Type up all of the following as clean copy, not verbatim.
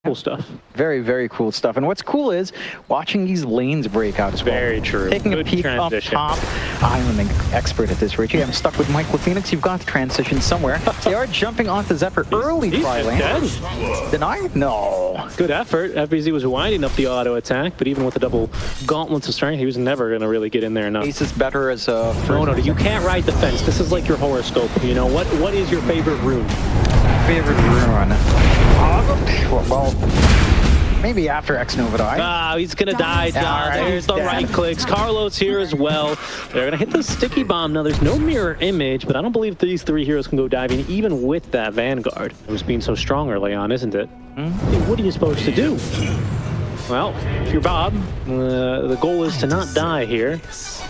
Cool stuff. Very, very cool stuff. And what's cool is watching these lanes break out as well. Very true. Taking Good a peek transition. up top. I'm an expert at this, Richie. I'm stuck with Michael Phoenix. You've got the transition somewhere. They are jumping onto Zephyr early try lane. Denied? No. Good effort. FBZ was winding up the auto attack, but even with the double gauntlets of strength, he was never going to really get in there enough. Ace is better as a first. No, you can't ride the fence. This is like your horoscope. You know, what is your favorite rune? Favorite rune? Well, maybe after X-Nova died. Ah, he's gonna die. There's the right clicks. Carlos here as well. They're gonna hit the sticky bomb. Now, there's no mirror image, but I don't believe these three heroes can go diving even with that Vanguard. It was being so strong early on, isn't it? Hey, what are you supposed to do? Well, if you're Bob, the goal is to not die here.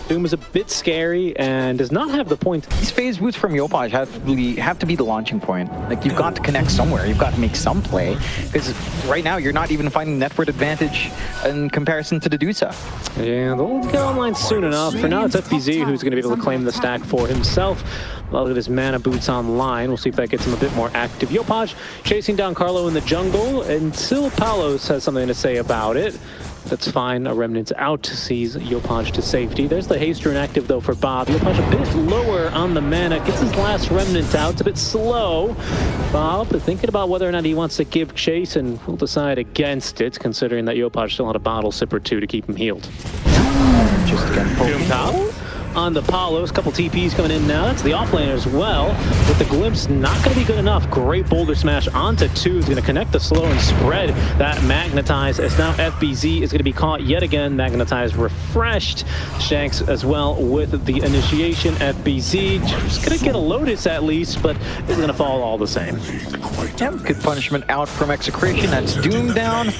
Doom is a bit scary and does not have the point. These phase boots from Yopaj have to be the launching point. Like, you've got to connect somewhere. You've got to make some play. Because right now, you're not even finding network advantage in comparison to the DotA. Yeah, they'll get online soon enough. For now, it's FBZ who's going to be able to claim the stack for himself. Look at his mana boots online. We'll see if that gets him a bit more active. Yopaj chasing down Carlo in the jungle until Palos has something to say about it. That's fine. A Remnant's out, sees Yopaj to safety. There's the haste rune active, though, for Bob. Yopaj a bit lower on the mana. Gets his last Remnant out. It's a bit slow. Bob thinking about whether or not he wants to give chase, and will decide against it, considering that Yopaj still had a bottle sip or two to keep him healed. Just again, Boom top. On the Palos, couple TPs coming in now. That's the offlaner as well. With the glimpse, not going to be good enough. Great boulder smash onto two. Is going to connect the slow and spread that magnetize. As now FBZ is going to be caught yet again. Magnetize refreshed. Shanks as well with the initiation. FBZ just going to get a Lotus at least, but is going to fall all the same. Yeah, good punishment out from Execration. That's Doom down.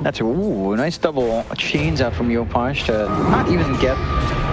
That's a nice double chains out from Yopaj to not even get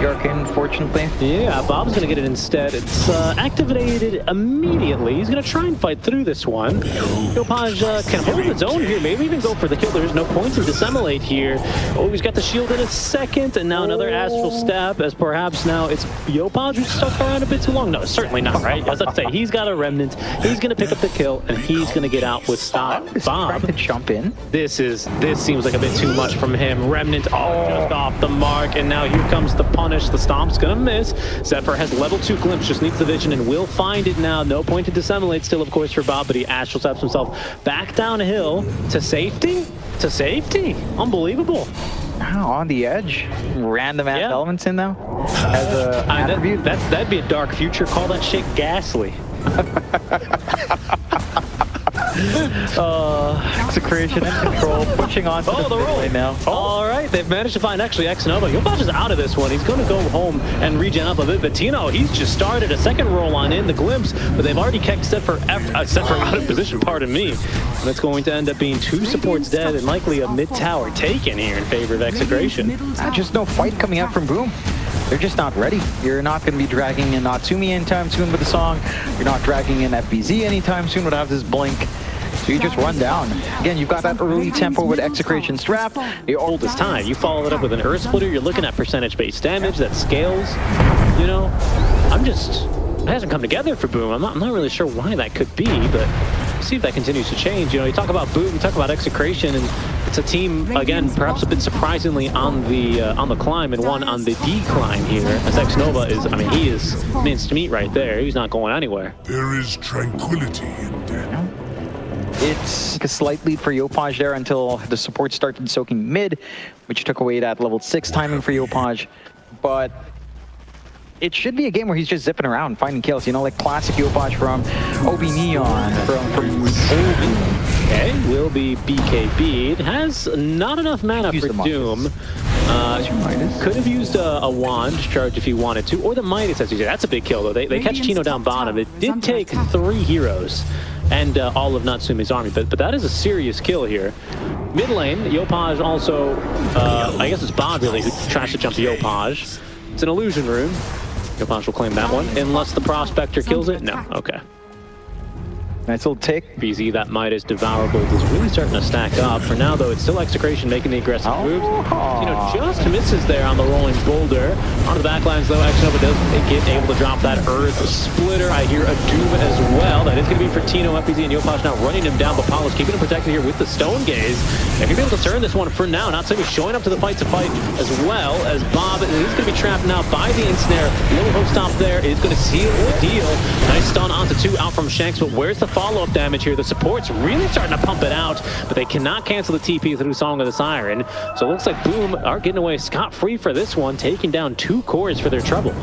the Arcane, unfortunately. Yeah, Bob's going to get it instead. It's activated immediately. He's going to try and fight through this one. Yopaj can hold his own here, maybe even go for the kill. There's no point to dissemblate here. Oh, he's got the shield in a second, and now another astral stab, as perhaps now it's Yopaj who's stuck around a bit too long. No, certainly not, right? As I say, he's got a Remnant. He's going to pick up the kill, and he's going to get out with stop. Bob to jump in. This seems like a bit too much from him. Remnant, just off the mark, and now here comes the punish. The stomp's gonna miss. Zephyr has level 2 glimpse, just needs the vision and will find it now. No point to dissemblate still, of course, for Bob, but he astral steps himself back downhill to safety. To safety. Unbelievable. Wow, on the edge. Random ass elements in now. As a attribute. That'd be a dark future. Call that shit ghastly. Execration and control, pushing on to the roll right now. All right, they've managed to find actually X-Nova. Yopaj is out of this one. He's going to go home and regen up a bit. But Tino, he's just started a second roll on in the glimpse, but they've already kept Zephyr out of position, pardon me. And it's going to end up being 2 supports dead and likely a mid-tower taken here in favor of Execration. Just no fight coming out from Boom. They're just not ready. You're not going to be dragging in Natsumi anytime soon with the song. You're not dragging in FBZ anytime soon without this blink. So you just run down. Again, you've got that early tempo with Execration strap. The oldest time. You follow it up with an Earth Splitter. You're looking at percentage-based damage that scales. You know, it hasn't come together for Boom. I'm not really sure why that could be, but we'll see if that continues to change. You know, you talk about Boom, you talk about Execration, and it's a team, again, perhaps a bit surprisingly on the climb and one on the decline here. As X-Nova is, I mean, he is minced meat right there. He's not going anywhere. There is tranquility in death. It's a slight lead for Yopaj there until the support started soaking mid, which took away that level 6 timing for Yopaj. But it should be a game where he's just zipping around, finding kills, you know, like classic Yopaj from Obi Neon, from Okay, will be BKB'd. Has not enough mana for Doom. Could have used a wand charge if he wanted to, or the Midas, as you say. That's a big kill, though. They catch Tino down bottom. It did take 3 heroes and all of Natsumi's army, but that is a serious kill here. Mid lane, Yopaj also, I guess it's Bob really who tries to jump Yopaj. It's an illusion rune. Yopaj will claim that one, unless the Prospector kills it. No, okay. Nice little tick. BZ, that Midas devourable is really starting to stack up. For now, though, it's still Execration making the aggressive moves. Just misses there on the rolling boulder. On the backlines, though, Exnova does get able to drop that Earth Splitter. I hear a Doom as well. That is going to be for Tino. FPZ and Yopaj now running him down, but Paulo's keeping him protected here with the Stone Gaze. They're going to be able to turn this one for now. Not saying he's showing up to the fight as well as Bob. He's going to be trapped now by the Ensnare. Little hook stop there is going to seal the deal. Nice stun onto 2 out from Shanks, but where's the follow-up damage here? The support's really starting to pump it out, but they cannot cancel the TP through Song of the Siren. So it looks like Boom are getting away scot-free for this one, taking down 2 cores for their trouble.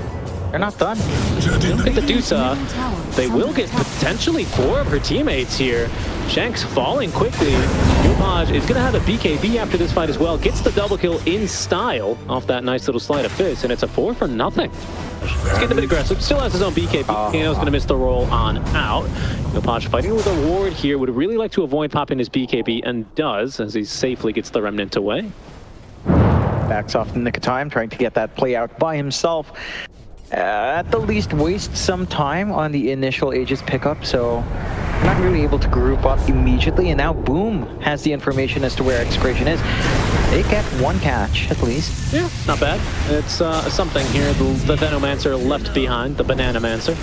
They're not done. They don't get the DPC. They will get potentially 4 of her teammates here. Shanks falling quickly. Yopaj is going to have a BKB after this fight as well. Gets the double kill in style off that nice little sleight of fist, and it's a 4 for nothing. He's getting a bit aggressive. Still has his own BKB. Kano's going to miss the roll on out. Yopaj fighting with a ward here. Would really like to avoid popping his BKB, and does, as he safely gets the remnant away. Backs off in the nick of time, trying to get that play out by himself. At the least, waste some time on the initial Aegis pickup, so not really able to group up immediately. And now Boom has the information as to where Execration is. They get 1 catch, at least. Yeah, not bad. It's something here. The Venomancer left behind, the Bananamancer.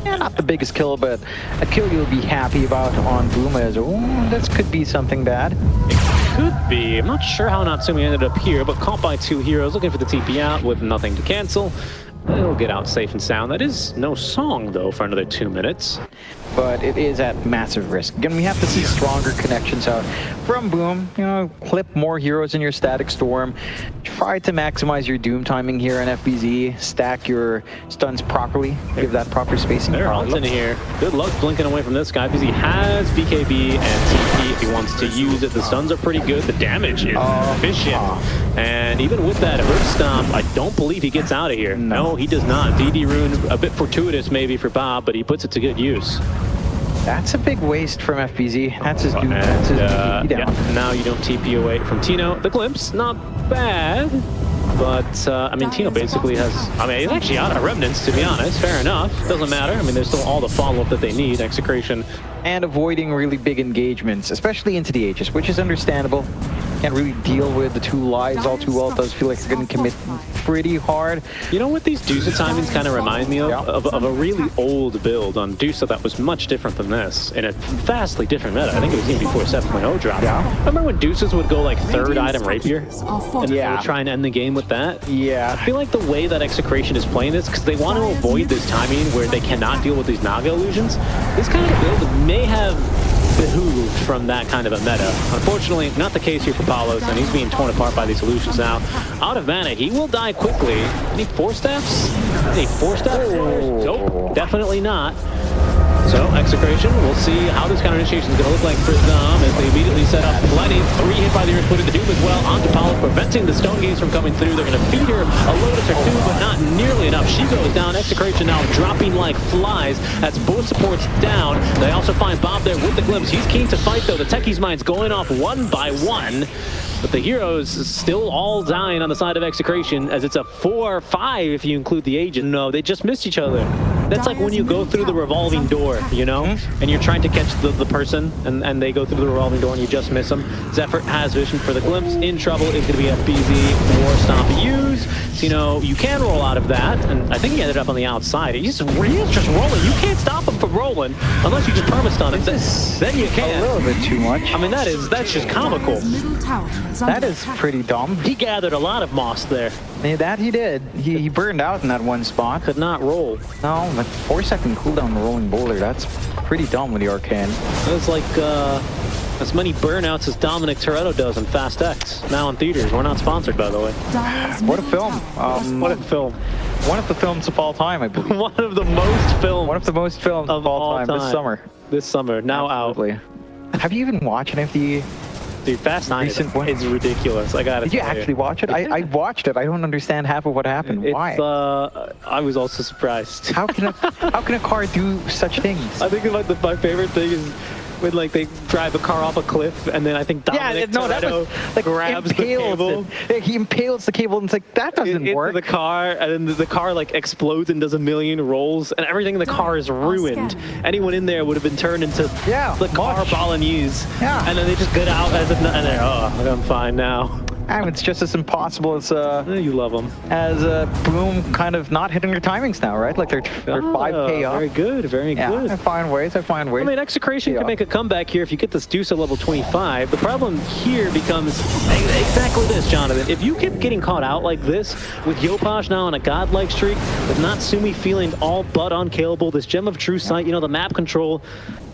Yeah, not the biggest kill, but a kill you'll be happy about on Boom as, oh, this could be something bad. It could be. I'm not sure how Natsumi ended up here, but caught by 2 heroes, looking for the TP out with nothing to cancel. They'll get out safe and sound. That is no Song, though, for another 2 minutes. But it is at massive risk. Again, we have to see stronger connections out from Boom. You know, clip more heroes in your Static Storm. Try to maximize your Doom timing here in FBZ. Stack your stuns properly. Give that proper spacing. They're all in here. Good luck blinking away from this guy because he has BKB and TP if he wants to use it. The stuns are pretty good. The damage is efficient. And even with that Earth Stomp, I don't believe he gets out of here. No, he does not. DD Rune, a bit fortuitous maybe for Bob, but he puts it to good use. That's a big waste from FBZ. That's his Doom. That's his TP down. Yeah, now you don't TP away from Tino. The glimpse, not bad. But, I mean, Tino basically has... I mean, he's actually out of remnants, to be honest. Fair enough. Doesn't matter. I mean, there's still all the follow-up that they need. Execration. And avoiding really big engagements, especially into the Aegis, which is understandable. Can't really deal with the 2 lives all too well. It does feel like they're going to commit pretty hard. You know what these DPC timings kind of remind me of? Yeah. Of a really old build on DPC that was much different than this, in a vastly different meta. I think it was even before 7.0 dropped. Yeah. Remember when DPCs would go like 3rd item rapier? And they would try and end the game with that? Yeah. I feel like the way that Execration is playing this, because they want to avoid this timing where they cannot deal with these Naga illusions, this kind of build may have behooved from that kind of a meta. Unfortunately, not the case here for Paulos, and he's being torn apart by these illusions now. Out of mana, he will die quickly. Any 4 steps? Any 4 steps? Nope, definitely not. So, Execration, we'll see how this counter initiation is going to look like for them as they immediately set up plenty. 3 hit by the Earth, putting the Doom as well onto Paulos, preventing the Stone Gaze from coming through. They're going to feed her a Lotus or 2, but not nearly enough. She goes down. Execration now dropping like flies. That's both supports down. They also find Bob there with the glimpse. He's keen to fight, though. The Techie's mind's going off 1 by 1. But the heroes still all dying on the side of Execration, as it's a 4-5 if you include the agent. No, they just missed each other. That's like when you go through the revolving door, you know? And you're trying to catch the person, and they go through the revolving door and you just miss them. Zephyr has vision for the glimpse. In trouble is going to be FBZ. War Stomp use. So, you know, you can roll out of that, and I think he ended up on the outside. He's just rolling. You can't stop him from rolling unless you just perma-stun him. Then you can. A little bit too much. I mean, that's just comical. That is pretty dumb. He gathered a lot of moss there. Yeah, that he did. He burned out in that one spot. Could not roll. No, but 4-second cooldown rolling boulder, that's pretty dumb with the Arcane. It's like as many burnouts as Dominic Toretto does in Fast X. Now in theaters. We're not sponsored, by the way. What a film. What a film. One of the films of all time, I believe. One of the most filmed. One of the most filmed of all time this summer. This summer, now Absolutely. Out. Have you even watched any of the... Dude, Fast 9 is ridiculous. I gotta Did you actually watch it? I watched it. I don't understand half of what happened. Why? I was also surprised. How can a car do such things? I think like my favorite thing is when like they drive a car off a cliff, and then I think Dominic Toretto like grabs the cable. He impales the cable, and it's like, that doesn't work. Into the car, and then the car like explodes and does a million rolls, and everything in the car is ruined. Anyone in there would have been turned into the car bolognese. Yeah. And then they just get out as if and they're, oh, I'm fine now. And it's just as impossible as you love them. As Boom kind of not hitting their timings now, right? Like they're 5K up. Very good, very good. I find ways. I mean, Execration can make a comeback here if you get this DPC level 25. The problem here becomes exactly this, Jonathan. If you keep getting caught out like this, with Yopaj now on a godlike streak, with Natsumi feeling all but unkillable, this Gem of True Sight, you know, the map control,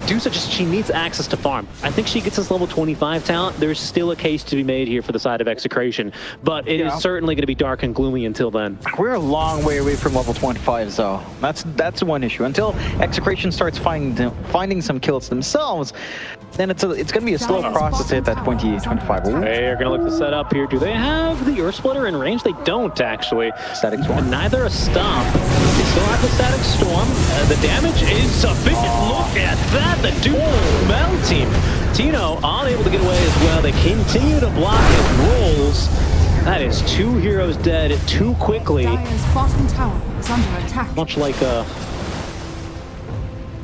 DPC she needs access to farm. I think she gets this level 25 talent. There's still a case to be made here for the side of Execration, but it is certainly going to be dark and gloomy until then. We're a long way away from level 25, though. That's one issue. Until Execration starts finding some kills themselves, then it's going to be a slow process to hit that 25. They're going to look to set up here. Do they have the Earth Splitter in range? They don't, actually. Static Storm. Neither a Stomp. They still have the Static Storm. The damage is sufficient. Look at that. The Duke Metal team. Tino unable to get away as well. They continue to block his rolls. That is 2 heroes dead too quickly. Dire's bottom tower is under attack. Much like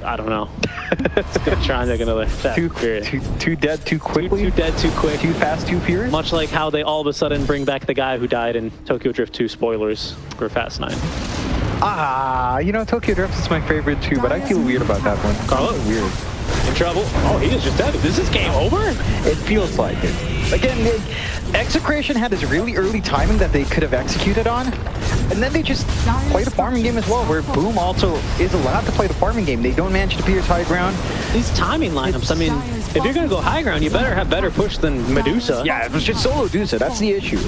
I don't know. It's gonna try and take another too dead too quickly. Too dead too quick. Too fast too furious. Much like how they all of a sudden bring back the guy who died in Tokyo Drift 2 spoilers for Fast 9. You know, Tokyo Drift is my favorite too, but I feel weird about that one. Carlo? Weird. In trouble? Oh, he is just dead. Is this game over? It feels like it. Again, Execration had this really early timing that they could have executed on, and then they just played a farming game as well, where Boom also is allowed to play the farming game. They don't manage to pierce high ground. These timing lineups, I mean, if you're going to go high ground, you better have better push than Medusa. Yeah, it was just solo Medusa. That's the issue,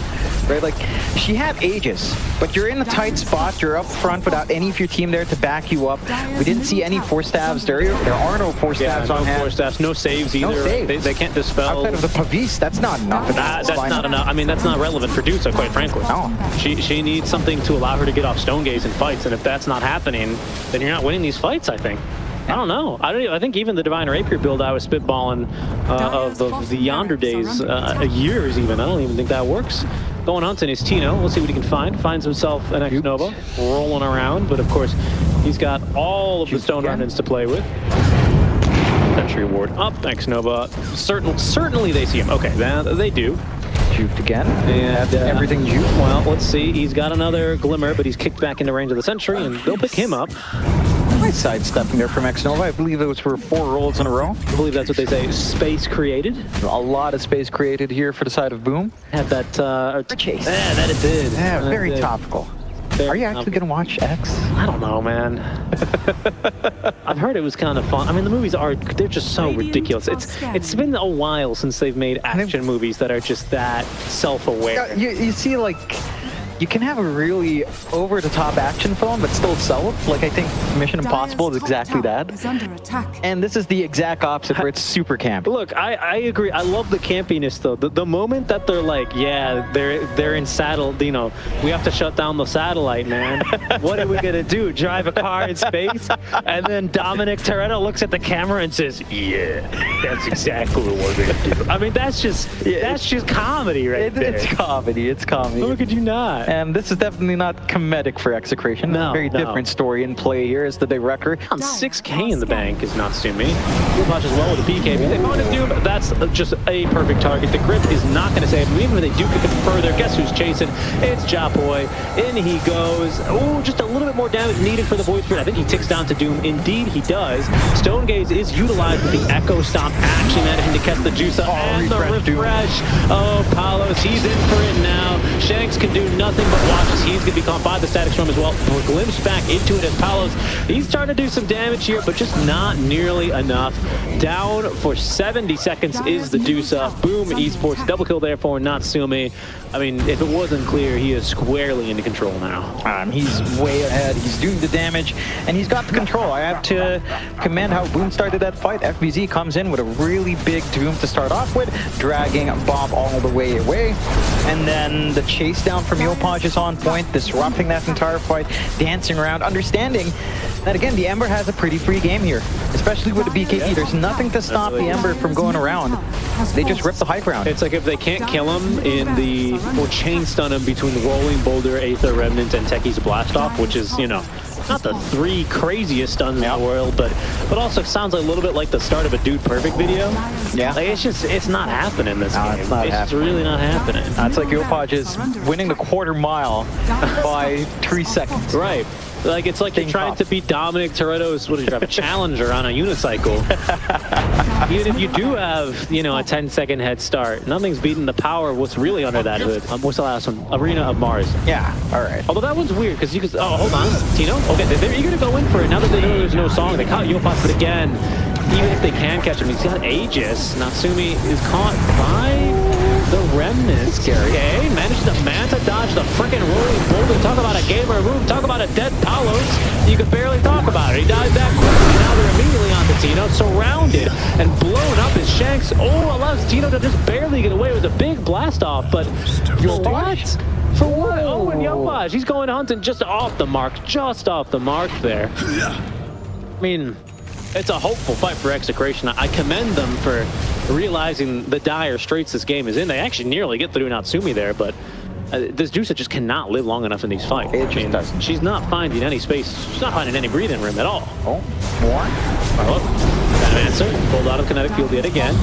right? Like, she had Aegis, but you're in a tight spot. You're up front without any of your team there to back you up. We didn't see any 4 stabs. There are no 4 stabs on hand. 4 stabs, no saves either. No saves. They can't dispel. Outside of the Pavis, that's not enough. That's not enough. I mean, that's not relevant for Dusa, quite frankly. No. She needs something to allow her to get off Stone Gaze in fights, and if that's not happening, then you're not winning these fights, I think. I don't know. I think even the Divine Rapier build I was spitballing of the Yonder days, years even. I don't even think that works. Going hunting is Tino. We'll see what he can find. Finds himself an X-Nova rolling around, but of course, he's got all of the Stone Remnants to play with. Sentry Ward up, X-Nova. Certainly they see him. Okay, they do. Juked again. And everything juked. Well, let's see. He's got another Glimmer, but he's kicked back into range of the Sentry, and they'll pick him up. Nice sidestepping there from X-Nova. I believe those were 4 rolls in a row. I believe that's what they say. Space created. A lot of space created here for the side of Boom. Had that chase. Yeah, that it did. Yeah, very topical. Are you actually going to watch X? I don't know, man. I've heard it was kind of fun. I mean, the movies they're just so ridiculous. It's been a while since they've made action movies that are just that self-aware. You see, like, you can have a really over-the-top action film but still sell it. Like, I think Mission Impossible is exactly that. And this is the exact opposite, where it's super campy. Look, I agree. I love the campiness, though. The moment that they're like, yeah, they're in saddle, you know, we have to shut down the satellite, man. What are we going to do? Drive a car in space? And then Dominic Toretto looks at the camera and says, yeah, that's exactly what we're going to do. I mean, that's just comedy right there. It's comedy. It's comedy. How could you not? And this is definitely not comedic for Execration. No, very different story in play here as the director. On 6K in the bank is Natsumi. Yopaj as well with a PK. They found a Doom. That's just a perfect target. The grip is not going to save him. Even if they do kick it further, guess who's chasing? It's Japoy. In he goes. Oh, just a little bit more damage needed for the Void Spirit. I think he ticks down to Doom. Indeed, he does. Stone Gaze is utilized with the Echo Stomp, actually managing to catch the Juice up. And the refresh. Oh, Palos, he's in for it now. Shanks can do nothing but watch as he's going to be caught by the Static Storm as well. We're glimpsed back into it as Palos. He's trying to do some damage here, but just not nearly enough. Down for 70 seconds is the DPC. Boom Esports. Double kill there for Natsumi. I mean, if it wasn't clear, he is squarely into control now. He's way ahead. He's doing the damage, and he's got the control. I have to commend how Boom started that fight. FBZ comes in with a really big Doom to start off with, dragging Bob all the way away. And then the chase down from Yopaj is on point, disrupting that entire fight, dancing around, understanding And again, the Ember has a pretty free game here, especially with the BKB. There's nothing to stop the Ember from going around. They just rip the high ground. It's like if they can't kill him in the, or chain stun him between the Rolling Boulder, Aether, Remnant, and Techie's Blast Off, which is, you know, not the 3 craziest stuns in the world, but also sounds a little bit like the start of a Dude Perfect video. Yeah. Like it's not happening this game. It's not happening. It's really not happening. It's like Yopaj is winning the quarter mile by 3 seconds. Right. Like, it's like you're trying to beat Dominic Toretto's, what did you have, a challenger on a unicycle. Even if you do have, you know, a 10-second head start, nothing's beating the power of what's really under that hood. What's the last one? Arena of Mars. Yeah, all right. Although that one's weird, because you could, oh, hold on, Tino? Okay, they're eager to go in for it. Now that they know there's no song, they caught Yopaj, but again, even if they can catch him, he's got Aegis. Natsumi is caught by the Remnant. Scary. Okay, manages to Manta dodge the frickin' Rolling Boulder. Talk about a gamer move. Talk about a dead Palos. You could barely talk about it. He died that quickly. Now they're immediately on to Tino, surrounded and blown up his shanks. Oh, allows Tino to just barely get away with a big blast off, but for what? For what? Oh, and Yopaj, he's going hunting just off the mark. Just off the mark there. I mean, it's a hopeful fight for Execration. I commend them for realizing the dire straits this game is in. They actually nearly get through Natsumi there, but this Juicer just cannot live long enough in these fights. It just doesn't. She's not finding any space. She's not finding any breathing room at all. Oh, more? Oh, got an answer. Pulled out of kinetic field yet again.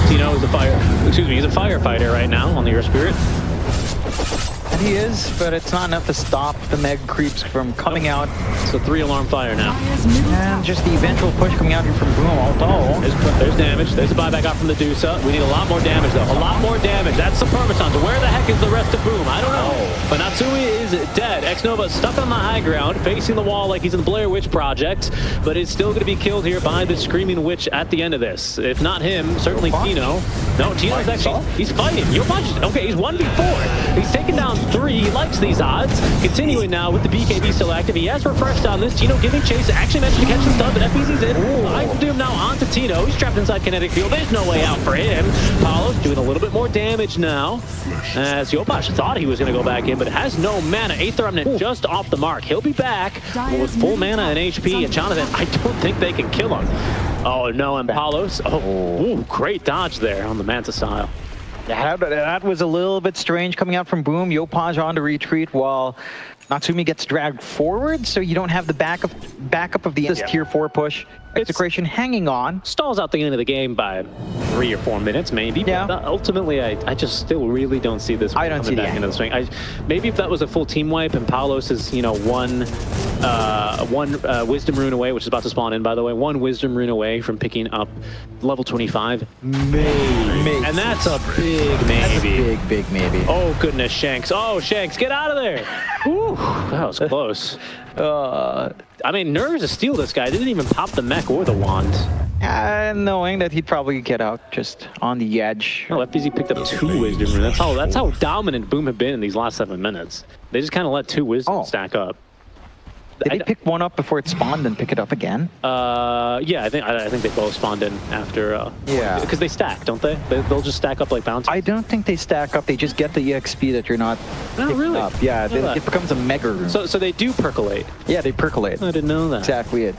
Tino is he's a firefighter right now on the Earth Spirit. And he is, but it's not enough to stop the Meg creeps from coming out. It's a 3-alarm fire now. And just the eventual push coming out here from Boom. Although there's damage. There's a buyback out from the Dusa. We need a lot more damage, though. A lot more damage. That's the Permaton. So where the heck is the rest of Boom? I don't know. But Natsumi is dead. X-Nova stuck on the high ground, facing the wall like he's in the Blair Witch Project, but is still going to be killed here by the Screaming Witch at the end of this. If not him, certainly Tino. No, Tino's actually, he's fighting. Yopaj, okay, he's 1v4. He's taken down 3. He likes these odds. Continuing now with the BKB still active. He has refreshed on this. Tino giving chase. Actually managed to catch the stun, but FBZ's in. I can do him now onto Tino. He's trapped inside kinetic field. There's no way out for him. Palos doing a little bit more damage now, as Yopaj thought he was going to go back in, but has no mana. Aether Remnant just off the mark. He'll be back with full mana and HP. And Jonathan, I don't think they can kill him. Oh no, and Palos. Oh, great dodge there on the Manta style. Yeah, that was a little bit strange coming out from Boom. Yopaj on to retreat while Natsumi gets dragged forward, so you don't have the backup of the tier 4 push. Execration hanging on. Stalls out the end of the game by 3 or 4 minutes, maybe. Yeah. But ultimately, I just still really don't see this I don't see back into the swing. Maybe if that was a full team wipe and Palos is, you know, one Wisdom Rune away, which is about to spawn in, by the way, 1 Wisdom Rune away from picking up level 25. Maybe. And that's a big maybe. That's a big maybe. Oh, goodness, Shanks. Oh, Shanks, get out of there. Whew, that was close. I mean, nerves to steal this guy. Didn't even pop the mech or the wand. Knowing that he'd probably get out just on the edge. No, FBZ picked up 2 Wisdom Runes. That's how dominant Boom have been in these last 7 minutes. They just kind of let 2 Wisdom stack up. Did they pick one up before it spawned and pick it up again? Yeah, I think they both spawned in after. Yeah. Because they stack, don't they? They'll just stack up like bounties. I don't think they stack up. They just get the EXP that you're not picking up. Yeah, it becomes a mega rune. So they do percolate. Yeah, they percolate. I didn't know that. Exactly it.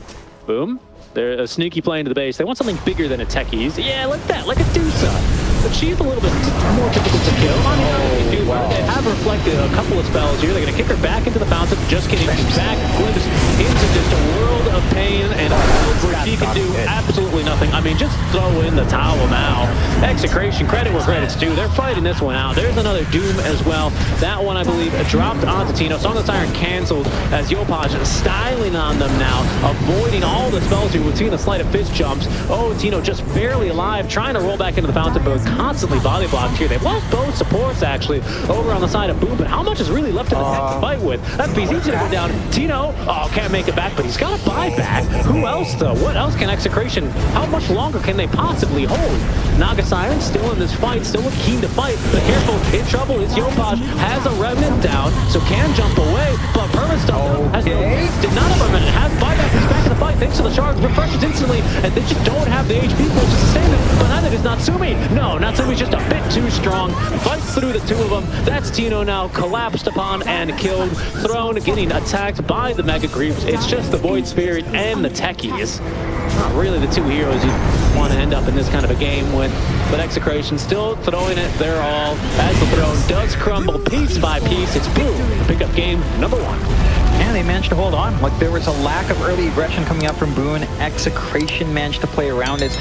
Boom. They're a sneaky play into the base. They want something bigger than a Techies. Yeah, like that, like a Dusa. But she's a little bit more difficult to kill. I mean, they have reflected a couple of spells here. They're going to kick her back into the fountain. Just kidding. She's back, glimpse into just a world of pain and a world where she can do absolutely nothing. I mean, just throw in the towel now. Execration, credit where credit's due. They're fighting this one out. There's another Doom as well. That one, I believe, dropped onto Tino. Song of the Siren canceled as Yopaj styling on them now, avoiding all the spells here with Tino sleight of fist jumps. Oh, Tino just barely alive, trying to roll back into the fountain, but constantly body blocked here. They've lost both supports, actually, over on the side of Boom, but how much is really left in the tank to fight with? FBZ's gonna go down. Tino, can't make it back, but he's got a buyback. Who else, though? What else can Execration, how much longer can they possibly hold? Naga Siren still in this fight, still keen to fight, but careful, in trouble is Yopaj, has a Remnant down, so can jump away, but Perma stuff has no, did not have a Remnant, has buyback, he's back in the fight, thanks to the shard, refreshes instantly, and they just don't have the HP pool to sustain it. Behind it is Natsumi. No, Natsumi's just a bit too strong. Fights through the two of them. That's Tino now collapsed upon and killed. Throne getting attacked by the Mega Creeps. It's just the Void Spirit and the Techies. Not really the two heroes you want to end up in this kind of a game with. But Execration still throwing it their all as the Throne does crumble piece by piece. It's Boom. Pick up game number 1. And they managed to hold on. Like, there was a lack of early aggression coming up from Boone. Execration managed to play around it.